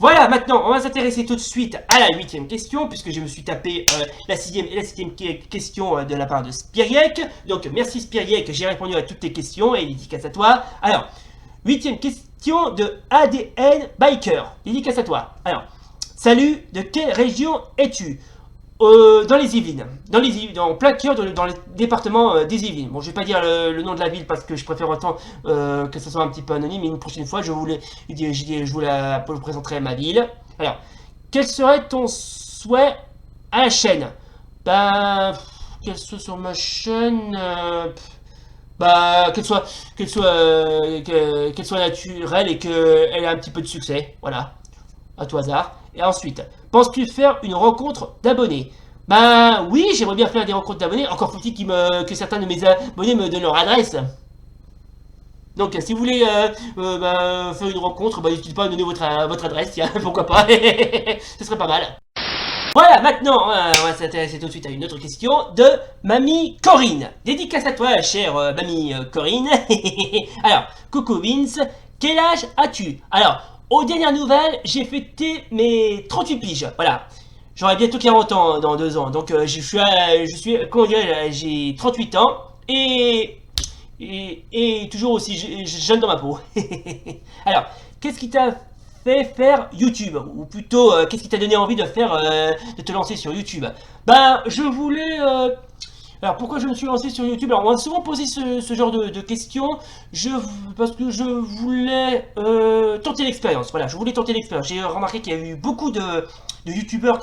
Voilà, maintenant, on va s'intéresser tout de suite à la 8e question, puisque je me suis tapé la 6e et la 7e question de la part de Spiriek. Donc, merci Spiriek, j'ai répondu à toutes tes questions et dédicace à toi. Alors, 8e question de ADN Biker, dédicace à toi. Alors, salut, de quelle région es-tu? Dans les Yvelines, dans plein cœur dans le département des Yvelines. Bon, je vais pas dire le nom de la ville parce que je préfère autant que ça soit un petit peu anonyme. Mais une prochaine fois, je vous présenterai ma ville. Alors, quel serait ton souhait à la chaîne? Bah, qu'elle soit sur ma chaîne, bah, qu'elle soit naturelle et qu'elle ait un petit peu de succès. Voilà, à tout hasard. Et ensuite, penses-tu faire une rencontre d'abonnés? Bah oui, j'aimerais bien faire des rencontres d'abonnés. Encore faut-il que certains de mes abonnés me donnent leur adresse. Donc si vous voulez faire une rencontre, bah, n'hésitez pas à donner votre adresse, tiens, pourquoi pas. Ce serait pas mal. Voilà, maintenant, on va s'intéresser tout de suite à une autre question de Mamie Corinne. Dédicace à toi, chère Mamie Corinne. Alors, coucou Vince, quel âge as-tu? Alors, aux dernières nouvelles, j'ai fêté mes 38 piges. Voilà. J'aurai bientôt 40 ans dans 2 ans. Donc, comment dire, j'ai 38 ans et toujours aussi jeune dans ma peau. Alors, qu'est-ce qui t'a fait faire YouTube? Ou plutôt, qu'est-ce qui t'a donné envie de de te lancer sur YouTube? Ben, je voulais alors pourquoi je me suis lancé sur YouTube? Alors on m'a souvent posé ce genre de questions, parce que je voulais tenter l'expérience. Voilà, je voulais tenter l'expérience. J'ai remarqué qu'il y a eu beaucoup de youtubeurs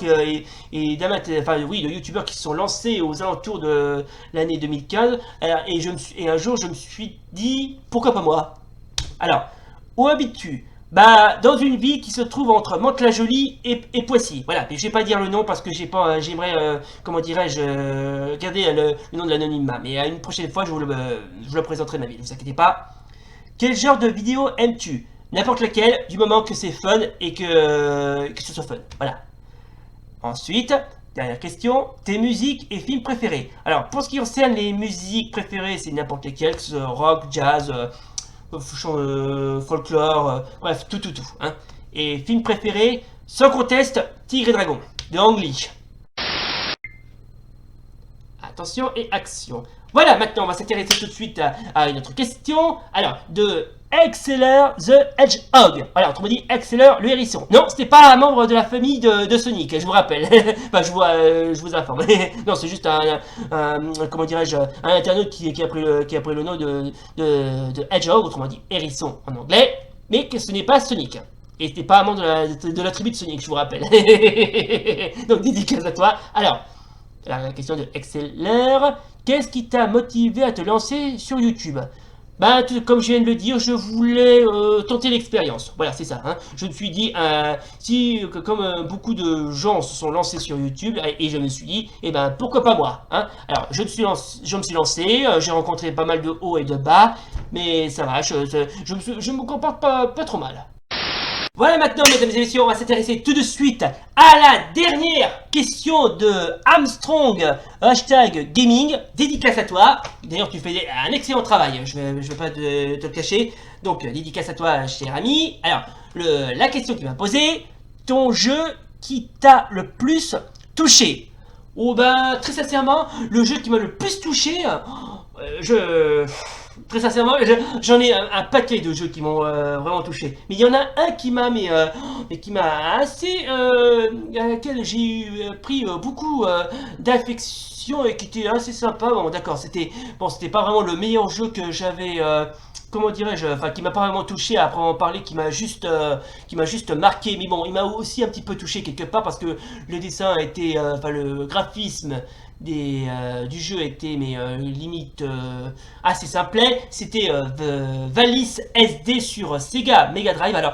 et d'amateurs, enfin oui, de youtubeurs qui se sont lancés aux alentours de l'année 2015. Et un jour je me suis dit pourquoi pas moi? Alors, où habites-tu? Bah, dans une ville qui se trouve entre Mantes-la-Jolie et Poissy. Voilà, mais je vais pas dire le nom parce que j'aimerais, comment dirais-je, garder le nom de l'anonymat. Mais à une prochaine fois, je vous le présenterai ma ville, ne vous inquiétez pas. Quel genre de vidéo aimes-tu? N'importe lequel, du moment que c'est fun et que ce soit fun. Voilà. Ensuite, dernière question, tes musiques et films préférés. Alors, pour ce qui concerne les musiques préférées, c'est n'importe lesquelles, que ce soit rock, jazz, folklore, bref, tout, hein. Et film préféré, sans conteste, Tigre et Dragon, de Ang Lee. Attention et action. Voilà, maintenant on va s'intéresser tout de suite à une autre question. Alors, de Exceller the Hedgehog. Voilà, autrement dit, Exceller le hérisson. Non, c'était pas un membre de la famille de Sonic, je vous rappelle. Enfin, je vous informe. Non, c'est juste comment dirais-je, un internaute qui a pris le nom de Hedgehog, autrement dit hérisson en anglais, mais que ce n'est pas Sonic. Et c'était pas un membre de la tribu de Sonic, je vous rappelle. Donc, dédicace à toi. Alors, la question de Exceller, qu'est-ce qui t'a motivé à te lancer sur YouTube? Bah, comme je viens de le dire, je voulais tenter l'expérience. Voilà, c'est ça. Hein. Je me suis dit, comme beaucoup de gens se sont lancés sur YouTube, et je me suis dit, eh ben, pourquoi pas moi, hein. Alors, je me suis lancé, j'ai rencontré pas mal de hauts et de bas, mais ça va, je me comporte pas trop mal. Voilà maintenant, mesdames et messieurs, on va s'intéresser tout de suite à la dernière question de Armstrong, hashtag gaming, dédicace à toi. D'ailleurs, tu fais un excellent travail, je vais pas te le cacher. Donc, dédicace à toi, cher ami. Alors, la question qu'il m'a posée, ton jeu qui t'a le plus touché? Oh ben, très sincèrement, le jeu qui m'a le plus touché, très sincèrement, j'en ai un paquet de jeux qui m'ont vraiment touché. Mais il y en a un qui m'a mais qui m'a assez à laquelle j'ai pris beaucoup d'affection et qui était assez sympa. Bon, d'accord, c'était pas vraiment le meilleur jeu que j'avais comment dirais-je, enfin qui m'a pas vraiment touché après en parler, qui m'a juste marqué. Mais bon, il m'a aussi un petit peu touché quelque part parce que le dessin était, enfin le graphisme du jeu était mais limite assez simplet. C'était Valis SD sur Sega Mega Drive. Alors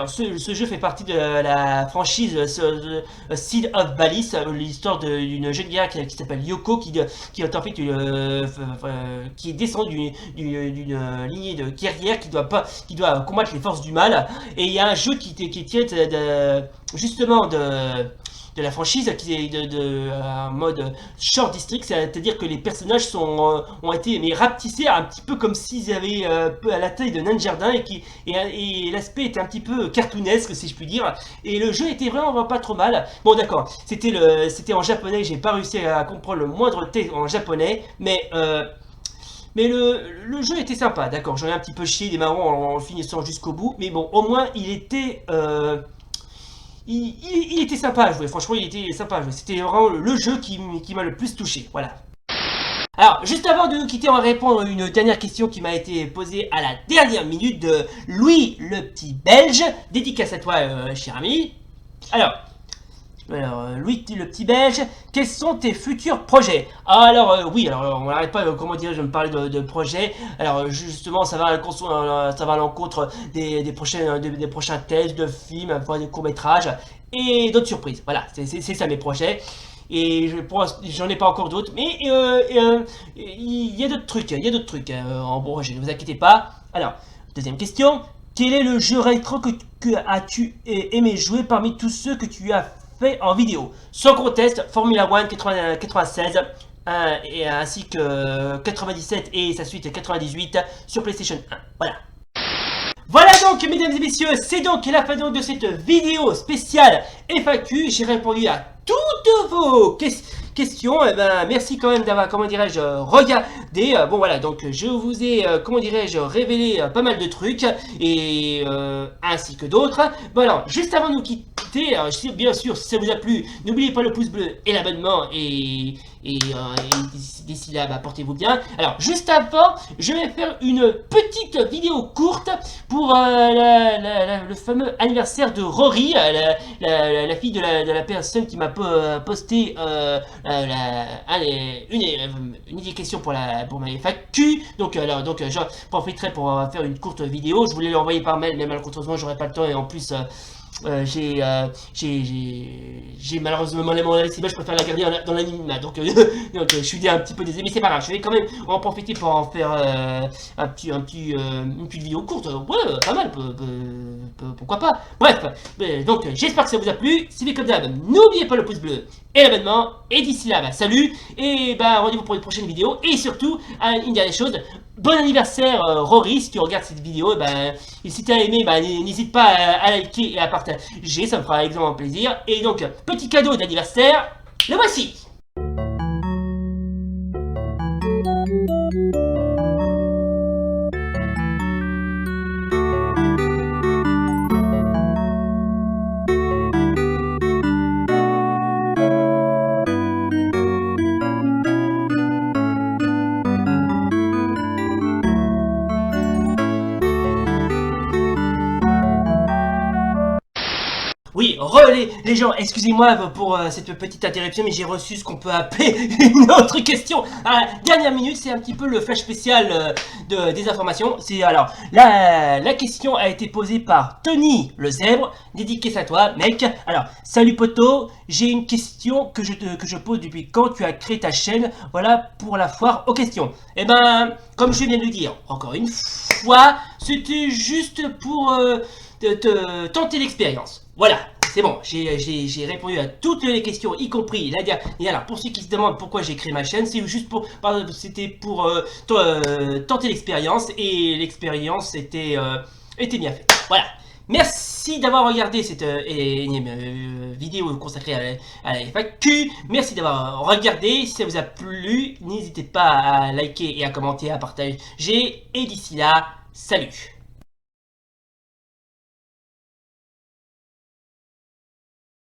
ce jeu fait partie de la franchise Seed of Valis, l'histoire d'une jeune guerrière qui s'appelle Yoko qui est en fait qui est descendue d'une lignée de guerrières qui doit combattre les forces du mal. Et il y a un jeu qui tient justement la franchise qui est de mode short district, c'est-à-dire que les personnages ont été rapetissés un petit peu comme s'ils avaient à la taille de nain de jardin et l'aspect était un petit peu cartoonesque si je puis dire. Et le jeu était vraiment pas trop mal. Bon d'accord, c'était en japonais, j'ai pas réussi à comprendre le moindre texte en japonais, mais le jeu était sympa, d'accord, j'en ai un petit peu chié des marrons en le finissant jusqu'au bout, mais bon, au moins il était sympa à jouer, franchement il était sympa à jouer, c'était vraiment le jeu qui m'a le plus touché, voilà. Alors, juste avant de nous quitter, on va répondre à une dernière question qui m'a été posée à la dernière minute de Louis le petit belge, dédicace à toi cher ami. Alors, Louis le petit belge, quels sont tes futurs projets? Oui, alors on n'arrête pas, comment dire, je me parler de projets. Alors justement, ça va à l'encontre des prochains tests de films, des courts-métrages et d'autres surprises. Voilà, c'est ça mes projets. Et j'en ai pas encore d'autres, mais il y a d'autres trucs, en projet, ne vous inquiétez pas. Alors, deuxième question, quel est le jeu rétro que as-tu aimé jouer parmi tous ceux que tu as fait en vidéo? Sans conteste, Formula One 96, ainsi que 97 et sa suite 98 sur PlayStation 1. Voilà. Voilà donc, mesdames et messieurs, c'est donc la fin de cette vidéo spéciale FAQ. J'ai répondu à toutes vos questions. Eh ben, merci quand même d'avoir, comment dirais-je, regardé. Bon voilà, donc je vous ai, comment dirais-je, révélé pas mal de trucs, et ainsi que d'autres. Bon alors, juste avant de nous quitter, bien sûr, si ça vous a plu, n'oubliez pas le pouce bleu et l'abonnement, et d'ici là, bah, portez-vous bien. Alors, juste avant, je vais faire une petite vidéo courte pour le fameux anniversaire de Rory, la fille de la personne qui m'a posté une question pour ma FAQ. Donc j'en profiterai pour faire une courte vidéo. Je voulais l'envoyer par mail, mais malheureusement, j'aurais pas le temps, et en plus... j'ai malheureusement mon adresse email, je préfère la garder dans l'anonymat, donc je suis un petit peu désolé, mais c'est pas grave, je vais quand même en profiter pour en faire une petite vidéo courte. Ouais, pas mal, pourquoi pas. Bref, donc j'espère que ça vous a plu. Si c'est comme d'hab, n'oubliez pas le pouce bleu et l'abonnement, et d'ici là, bah, salut, et bah rendez-vous pour une prochaine vidéo, et surtout, une dernière chose, bon anniversaire Rory, si tu regardes cette vidéo, et si tu as aimé, n'hésite pas à liker et à partager, ça me fera extrêmement plaisir. Et donc, petit cadeau d'anniversaire, le voici. Oui, les gens, excusez-moi pour cette petite interruption, mais j'ai reçu ce qu'on peut appeler une autre question. À la dernière minute, c'est un petit peu le flash spécial des informations. C'est alors, la question a été posée par Tony le zèbre, dédicace à toi, mec. Alors, salut poto, j'ai une question que je pose depuis quand tu as créé ta chaîne, voilà, pour la foire aux questions. Eh ben, comme je viens de le dire, encore une fois, c'était juste pour te tenter l'expérience. Voilà, c'est bon, j'ai répondu à toutes les questions, y compris la dernière. Et alors, pour ceux qui se demandent pourquoi j'ai créé ma chaîne, c'est juste c'était pour tenter l'expérience, et l'expérience était bien faite. Voilà. Merci d'avoir regardé cette énième vidéo consacrée à la FAQ. Merci d'avoir regardé. Si ça vous a plu, n'hésitez pas à liker et à commenter, à partager. Et d'ici là, salut!